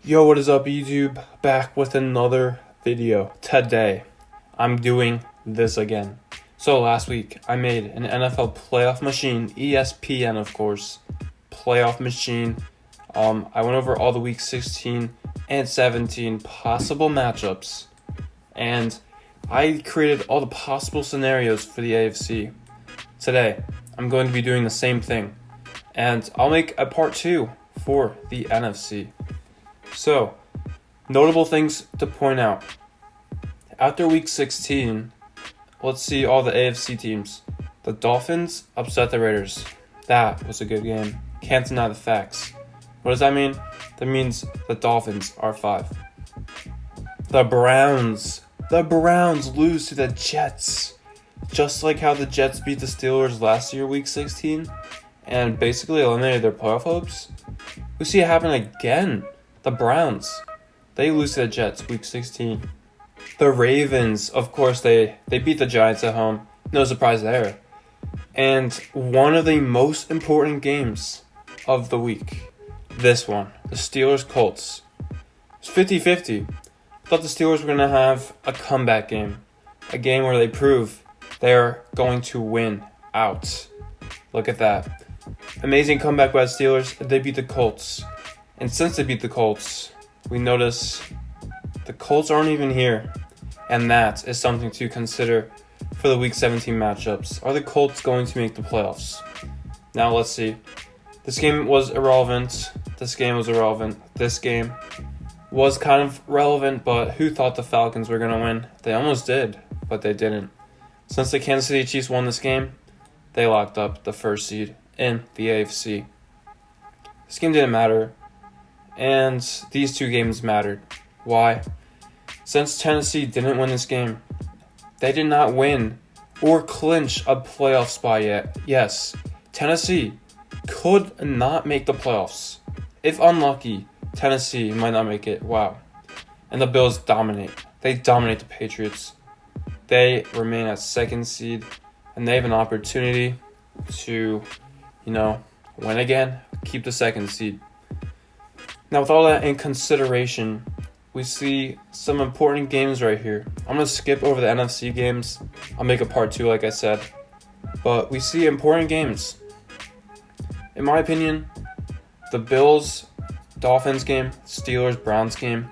Yo, what is up, YouTube? Back with another video. Today, I'm doing this again. So last week, I made an NFL playoff machine, ESPN of course, playoff machine. I went over all the week 16 and 17 possible matchups, and I created all the possible scenarios for the AFC. Today, I'm going to be doing the same thing, and I'll make a part 2 for the NFC. So, notable things to point out. After week 16, let's see all the AFC teams. The Dolphins upset the Raiders. That was a good game. Can't deny the facts. What does that mean? That means the Dolphins are 5. The Browns lose to the Jets. Just like how the Jets beat the Steelers last year, week 16, and basically eliminated their playoff hopes. We see it happen again. The Browns, they lose to the Jets week 16. The Ravens, of course, they beat the Giants at home. No surprise there. And one of the most important games of the week, this one, the Steelers-Colts. It's 50-50. I thought the Steelers were going to have a comeback game. A game where they prove they're going to win out. Look at that. Amazing comeback by the Steelers. They beat the Colts. And since they beat the Colts, we notice the Colts aren't even here. And that is something to consider for the Week 17 matchups. Are the Colts going to make the playoffs? Now let's see. This game was irrelevant. This game was irrelevant. This game was kind of relevant, but who thought the Falcons were going to win? They almost did, but they didn't. Since the Kansas City Chiefs won this game, they locked up the first seed in the AFC. This game didn't matter. And these two games mattered. Why? Since Tennessee didn't win this game, they did not win or clinch a playoff spot yet. Yes, Tennessee could not make the playoffs. If unlucky, Tennessee might not make it. Wow. And the Bills dominate. They dominate the Patriots. They remain at second seed, and they have an opportunity to, win again, keep the second seed. Now, with all that in consideration, we see some important games right here. I'm going to skip over the NFC games. I'll make a part 2, like I said. But we see important games. In my opinion, the Bills-Dolphins game, Steelers-Browns game,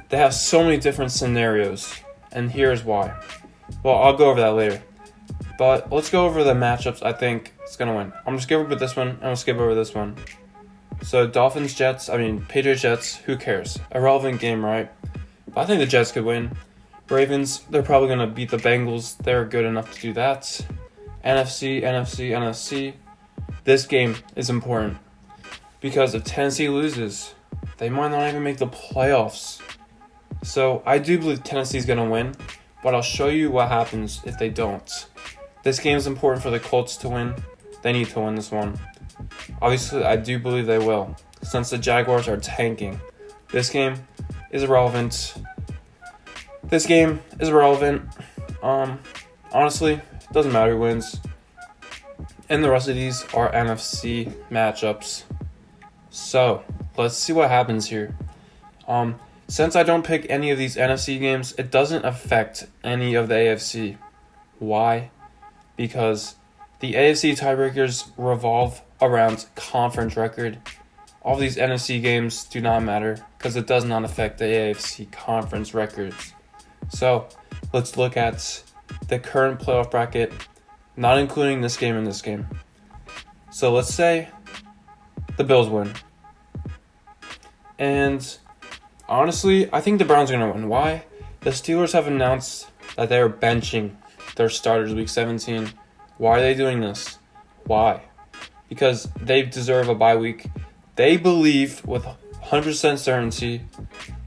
they have so many different scenarios. And here's why. Well, I'll go over that later. But let's go over the matchups I think it's going to win. I'm going to skip over this one, and I'll skip over this one. So Patriots Jets, who cares? Irrelevant game, right? But I think the Jets could win. Ravens, they're probably going to beat the Bengals. They're good enough to do that. NFC. This game is important. Because if Tennessee loses, they might not even make the playoffs. So I do believe Tennessee's going to win. But I'll show you what happens if they don't. This game is important for the Colts to win. They need to win this one. Obviously, I do believe they will, since the Jaguars are tanking. This game is irrelevant. Honestly, it doesn't matter who wins. And the rest of these are NFC matchups. So, let's see what happens here. Since I don't pick any of these NFC games, it doesn't affect any of the AFC. Why? Because the AFC tiebreakers revolve around conference record. All these NFC games do not matter because it does not affect the AFC conference records. So let's look at the current playoff bracket, not including this game and this game. So let's say the Bills win. And honestly, I think the Browns are going to win. Why? The Steelers have announced that they are benching their starters week 17. Why are they doing this? Why? Because they deserve a bye week. They believe with 100% certainty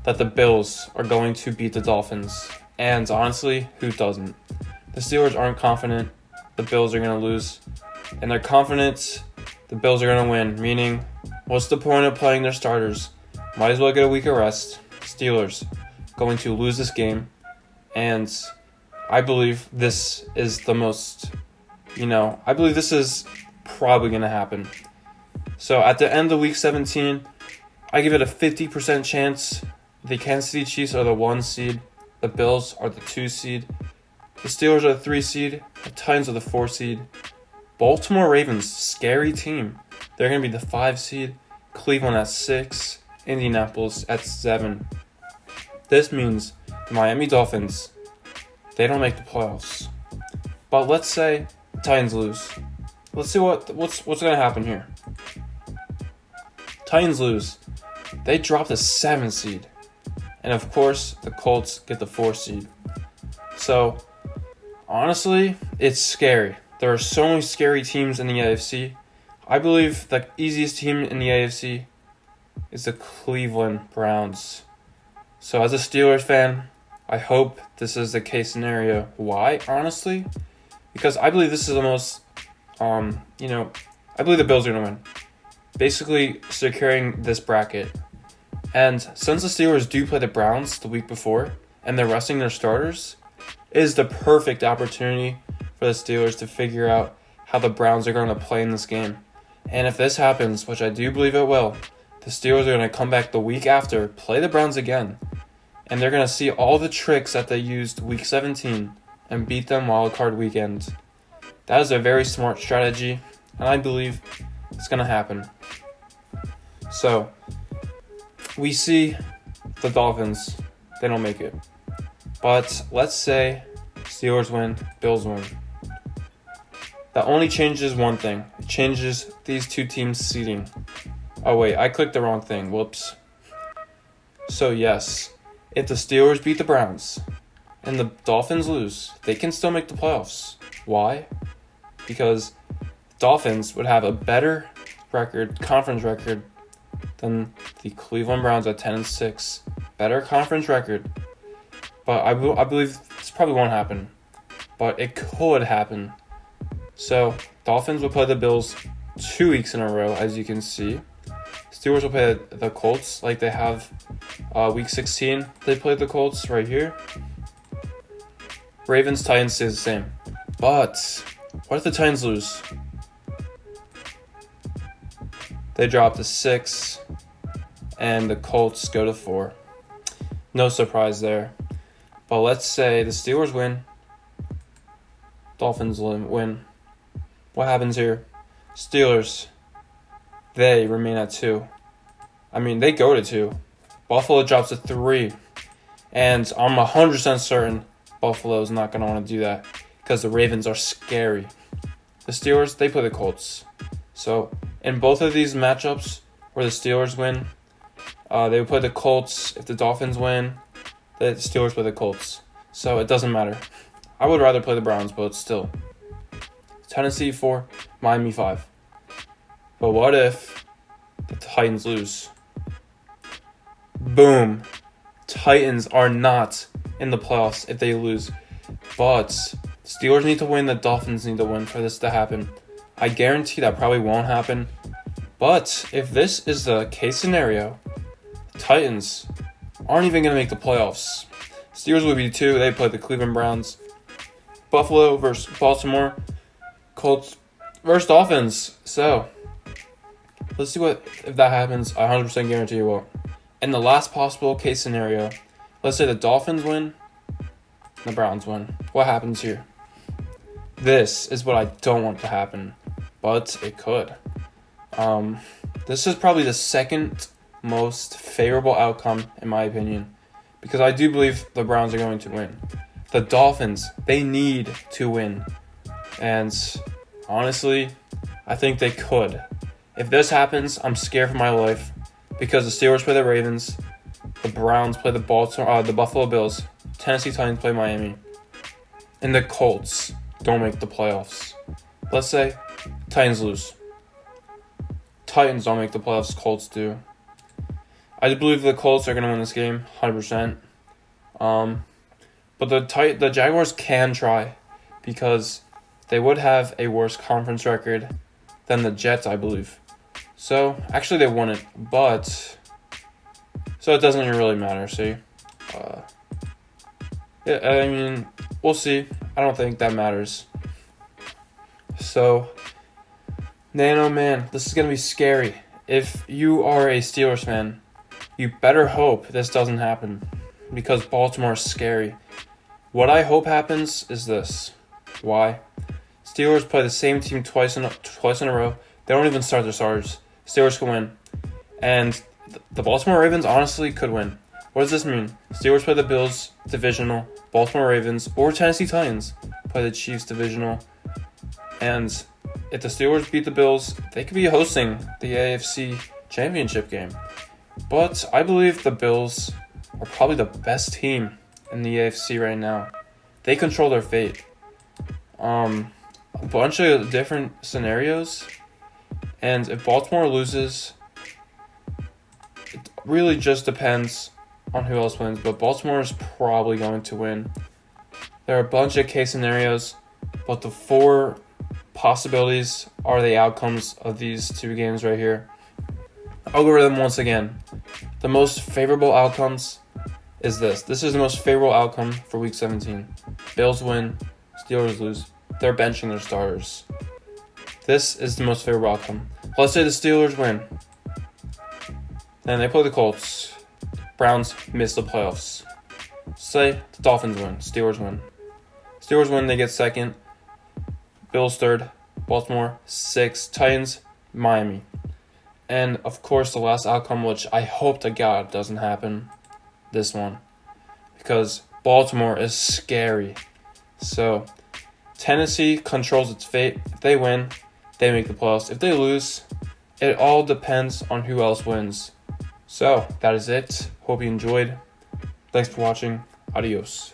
that the Bills are going to beat the Dolphins. And honestly, who doesn't? The Steelers aren't confident the Bills are going to lose. And they're confident the Bills are going to win. Meaning, what's the point of playing their starters? Might as well get a week of rest. Steelers going to lose this game. And I believe this is the most... I believe this is probably going to happen. So at the end of week 17, I give it a 50% chance. The Kansas City Chiefs are the 1 seed. The Bills are the 2 seed. The Steelers are the 3 seed. The Titans are the 4 seed. Baltimore Ravens, scary team. They're going to be the 5 seed. Cleveland at 6. Indianapolis at 7. This means the Miami Dolphins, they don't make the playoffs. But let's say the Titans lose. Let's see what's going to happen here. Titans lose. They drop the 7 seed. And of course, the Colts get the 4 seed. So, honestly, it's scary. There are so many scary teams in the AFC. I believe the easiest team in the AFC is the Cleveland Browns. So as a Steelers fan, I hope this is the case scenario. Why, honestly? Because I believe this is the most, I believe the Bills are going to win. Basically securing this bracket. And since the Steelers do play the Browns the week before, and they're resting their starters, it is the perfect opportunity for the Steelers to figure out how the Browns are going to play in this game. And if this happens, which I do believe it will, the Steelers are going to come back the week after, play the Browns again, and they're going to see all the tricks that they used week 17 and beat them wildcard weekend. That is a very smart strategy, and I believe it's going to happen. So, we see the Dolphins, they don't make it. But let's say Steelers win, Bills win. That only changes one thing. It changes these two teams' seeding. Oh wait, I clicked the wrong thing. Whoops. So yes, if the Steelers beat the Browns and the Dolphins lose, they can still make the playoffs. Why? Because Dolphins would have a better record, conference record, than the Cleveland Browns at 10-6. Better conference record. But I believe this probably won't happen. But it could happen. So, Dolphins will play the Bills 2 weeks in a row, as you can see. Steelers will play the Colts like they have week 16. They played the Colts right here. Ravens, Titans stays the same. But, what if the Titans lose? They drop to 6, and the Colts go to 4. No surprise there. But let's say the Steelers win, Dolphins win. What happens here? Steelers, they remain at 2. They go to 2. Buffalo drops to 3. And I'm 100% certain Buffalo is not going to want to do that because the Ravens are scary. The Steelers, they play the Colts. So, in both of these matchups where the Steelers win, they would play the Colts. If the Dolphins win, the Steelers play the Colts. So, it doesn't matter. I would rather play the Browns, but still. Tennessee 4, Miami 5. But what if the Titans lose? Boom. Titans are not in the playoffs if they lose. But Steelers need to win, the Dolphins need to win for this to happen. I guarantee that probably won't happen. But if this is the case scenario, the Titans aren't even going to make the playoffs. Steelers will be 2. They play the Cleveland Browns. Buffalo versus Baltimore. Colts versus Dolphins. So, let's see if that happens. I 100% guarantee it will. In the last possible case scenario, let's say the Dolphins win, the Browns win. What happens here? This is what I don't want to happen, but it could. This is probably the second most favorable outcome, in my opinion, because I do believe the Browns are going to win. The Dolphins, they need to win. And honestly, I think they could. If this happens, I'm scared for my life because the Steelers play the Ravens, the Browns play the Buffalo Bills, Tennessee Titans play Miami, and the Colts don't make the playoffs. Let's say Titans lose. Titans don't make the playoffs, Colts do. I believe the Colts are going to win this game, 100%. But the Jaguars can try because they would have a worse conference record than the Jets, I believe. So, actually they wouldn't, but so it doesn't even really matter, see? We'll see. I don't think that matters. So, man, oh man, this is going to be scary. if you are a Steelers fan, you better hope this doesn't happen because Baltimore is scary. What I hope happens is this. Why? Steelers play the same team twice in a row. They don't even start their starters. Steelers can win. And the Baltimore Ravens honestly could win. What does this mean? Steelers play the Bills divisional, Baltimore Ravens, or Tennessee Titans play the Chiefs divisional. And if the Steelers beat the Bills, they could be hosting the AFC championship game. But I believe the Bills are probably the best team in the AFC right now. They control their fate. A bunch of different scenarios. And if Baltimore loses, it really just depends on who else wins. But Baltimore is probably going to win. There are a bunch of case scenarios, but the 4 possibilities are the outcomes of these 2 games right here. I'll go over them once again. The most favorable outcomes is this. This is the most favorable outcome for Week 17. Bills win, Steelers lose. They're benching their starters. This is the most favorable outcome. Let's say the Steelers win. Then they play the Colts. Browns miss the playoffs. Say the Dolphins win, Steelers win. Steelers win, they get second. Bills third, Baltimore 6, Titans, Miami. And of course the last outcome, which I hope to God doesn't happen, this one. Because Baltimore is scary. So Tennessee controls its fate. If they win, they make the playoffs. If they lose, it all depends on who else wins. So that is it. Hope you enjoyed. Thanks for watching. Adios.